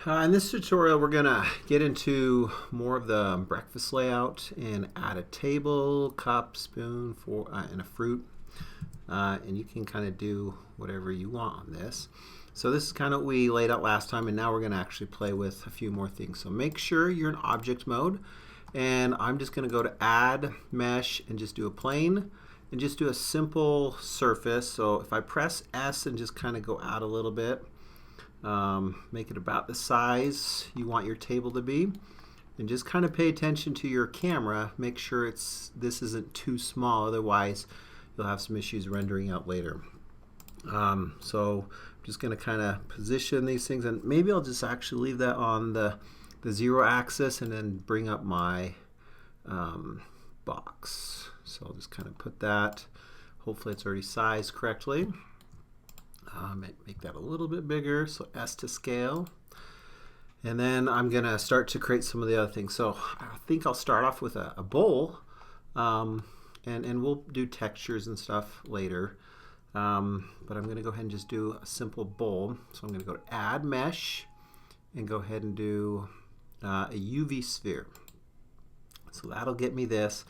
In this tutorial, we're going to get into more of the breakfast layout and add a table, cup, spoon, and a fruit. And you can kind of do whatever you want on this. So this is kind of what we laid out last time, and now we're going to actually play with a few more things. So make sure you're in object mode, and I'm just going to go to add, mesh, and just do a plane, and just do a simple surface. So if I press S and just kind of go out a little bit, make it about the size you want your table to be, and just kind of pay attention to your camera. Make sure this isn't too small, otherwise you'll have some issues rendering out later. So I'm just going to kind of position these things, and maybe I'll just actually leave that on the 0 axis and then bring up my box. So I'll just kind of put that. Hopefully it's already sized correctly. Make that a little bit bigger, so S to scale. And then I'm going to start to create some of the other things. So I think I'll start off with a bowl, and we'll do textures and stuff later. But I'm going to go ahead and just do a simple bowl. So I'm going to go to Add Mesh and go ahead and do a UV sphere. So that'll get me this.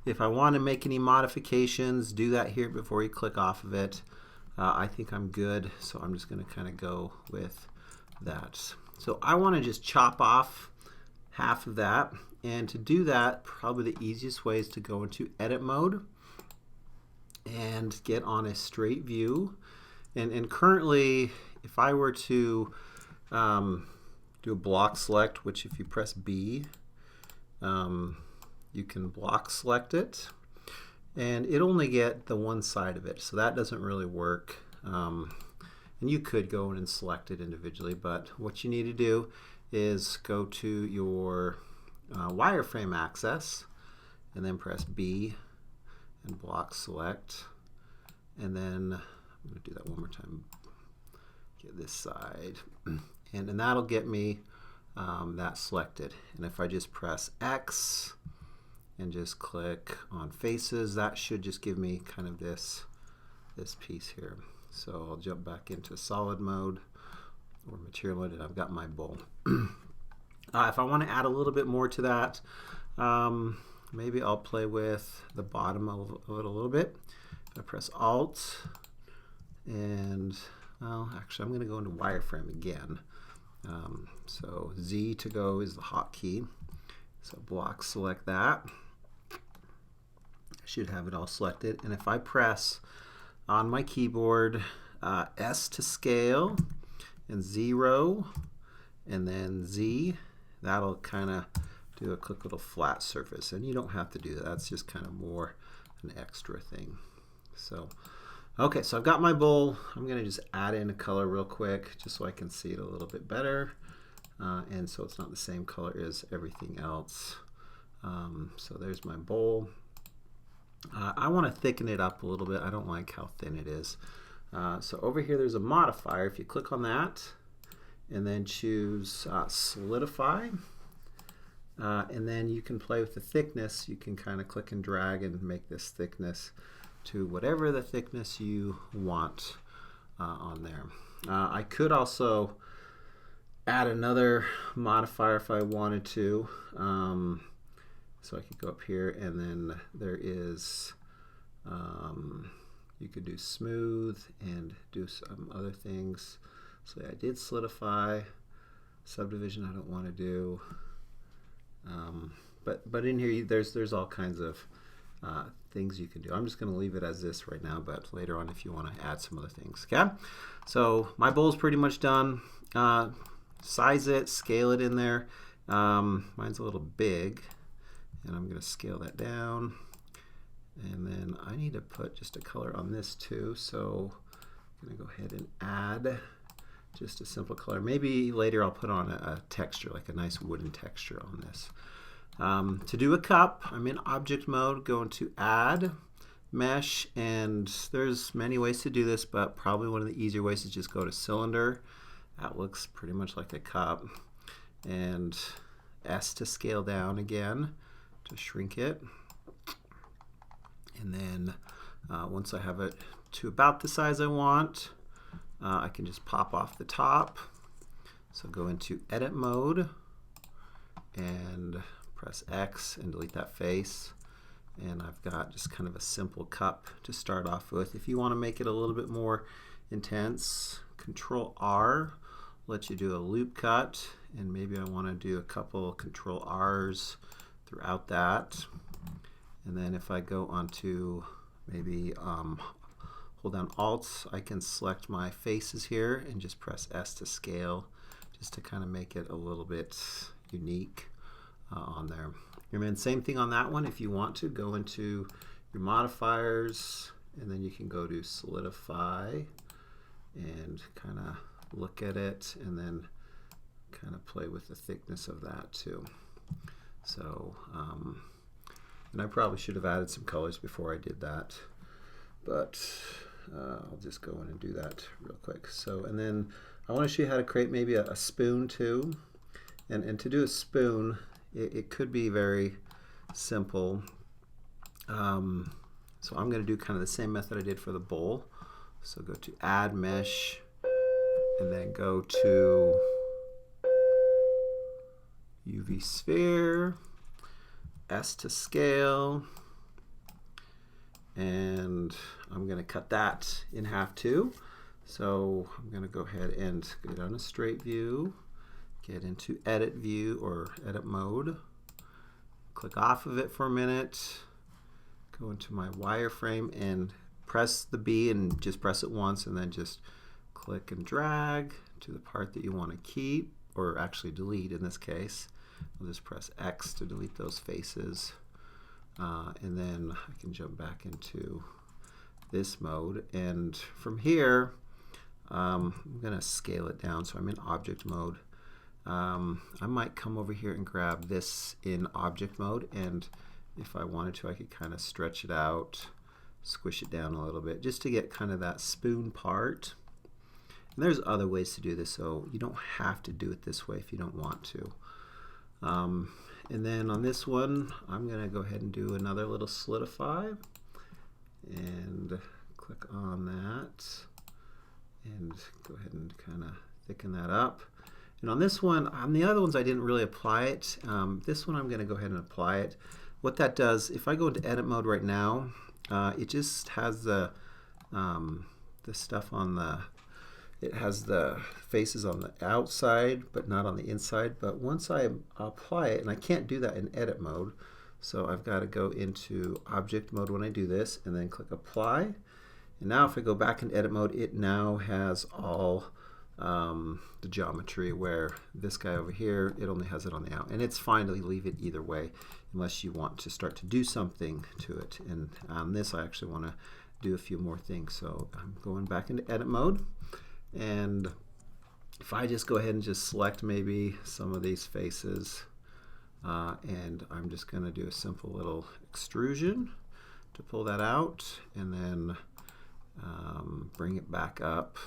If I want to make any modifications, do that here before you click off of it. I think I'm good, so I'm just going to kind of go with that. So I want to just chop off half of that, and to do that, probably the easiest way is to go into edit mode and get on a straight view. And currently, if I were to do a block select, which if you press B, you can block select it, and it only get the one side of it, so that doesn't really work. And you could go in and select it individually, but what you need to do is go to your wireframe access and then press B and block select, and then I'm going to do that one more time. Get this side, and that'll get me that selected. And if I just press X and just click on faces, that should just give me kind of this piece here. So I'll jump back into solid mode or material mode, and I've got my bowl. If I want to add a little bit more to that, maybe I'll play with the bottom of it a little bit. I press Alt, and well, actually I'm going to go into wireframe again. So Z to go is the hotkey. So block select that. Should have it all selected, and if I press on my keyboard S to scale and 0 and then Z, that'll kind of do a quick little flat surface, and you don't have to do that. That's just kind of more an extra thing. So okay, so I've got my bowl. I'm going to just add in a color real quick just so I can see it a little bit better, and so it's not the same color as everything else. So there's my bowl. I want to thicken it up a little bit. I don't like how thin it is. So over here there's a modifier. If you click on that and then choose solidify, and then you can play with the thickness. You can kind of click and drag and make this thickness to whatever the thickness you want on there. I could also add another modifier if I wanted to. So I could go up here, and then there is, you could do smooth and do some other things. So I did solidify. Subdivision I don't want to do. But in here there's all kinds of things you can do. I'm just going to leave it as this right now, but later on if you want to add some other things. Okay, so my bowl's pretty much done. Size it, scale it in there. Mine's a little big, and I'm going to scale that down, and then I need to put just a color on this too, so I'm going to go ahead and add just a simple color. Maybe later I'll put on a texture, like a nice wooden texture on this. To do a cup, I'm in object mode, going to add, mesh, and there's many ways to do this, but probably one of the easier ways is just go to cylinder. That looks pretty much like a cup, and S to scale down again to shrink it, and then once I have it to about the size I want, I can just pop off the top So go into edit mode and press X and delete that face. And I've got just kind of a simple cup to start off with. If you want to make it a little bit more intense, Control R lets you do a loop cut, and maybe I want to do a couple Control R's throughout that. And then if I go onto maybe hold down Alt, I can select my faces here and just press S to scale, just to kind of make it a little bit unique on there. And then same thing on that one. If you want to, go into your modifiers, and then you can go to solidify and kind of look at it, and then kind of play with the thickness of that too. So, and I probably should have added some colors before I did that, but I'll just go in and do that real quick. So, and then I want to show you how to create maybe a spoon too. And to do a spoon, it could be very simple. So I'm going to do kind of the same method I did for the bowl. So go to Add Mesh, and then go to UV Sphere, S to scale, and I'm going to cut that in half too. So I'm going to go ahead and get on a straight view, get into edit view or edit mode, click off of it for a minute, go into my wireframe and press the B and just press it once, and then just click and drag to the part that you want to keep, or actually delete in this case. I'll just press X to delete those faces, and then I can jump back into this mode, and from here I'm going to scale it down, so I'm in object mode. I might come over here and grab this in object mode, and if I wanted to, I could kind of stretch it out, squish it down a little bit, just to get kind of that spoon part. And there's other ways to do this, so you don't have to do it this way if you don't want to. And then on this one, I'm going to go ahead and do another little solidify, and click on that, and go ahead and kind of thicken that up. And on this one, on the other ones I didn't really apply it. This one I'm going to go ahead and apply it. What that does, if I go into edit mode right now, it just has the stuff on the, it has the faces on the outside but not on the inside. But once I apply it, and I can't do that in edit mode, so I've got to go into object mode when I do this, and then click apply. And now if I go back in edit mode, it now has all the geometry, where this guy over here, it only has it on the out. And it's fine to leave it either way unless you want to start to do something to it. And on this, I actually want to do a few more things. So I'm going back into edit mode, and if I just go ahead and just select maybe some of these faces, and I'm just going to do a simple little extrusion to pull that out, and then bring it back up.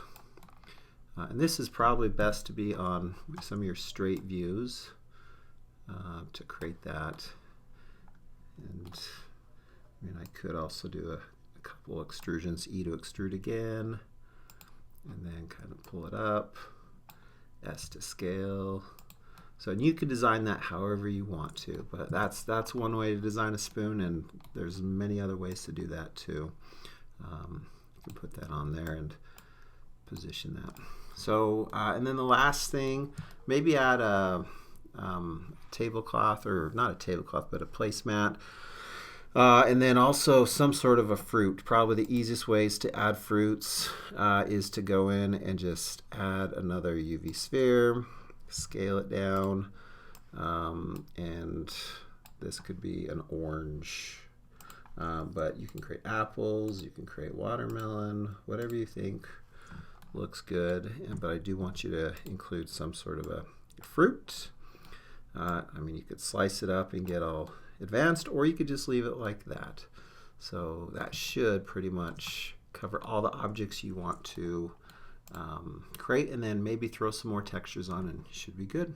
And this is probably best to be on some of your straight views to create that. And I mean, I could also do a couple extrusions, E to extrude again, and then kind of pull it up, S to scale. So, and you can design that however you want to, but that's one way to design a spoon, and there's many other ways to do that too. You can put that on there and position that. So, and then the last thing, maybe add a tablecloth, or not a tablecloth, but a placemat. And then also some sort of a fruit. Probably the easiest ways to add fruits is to go in and just add another UV sphere, scale it down, and this could be an orange. But you can create apples, you can create watermelon, whatever you think looks good. But I do want you to include some sort of a fruit. I mean, you could slice it up and get all advanced, or you could just leave it like that. So that should pretty much cover all the objects you want to create, and then maybe throw some more textures on and it should be good.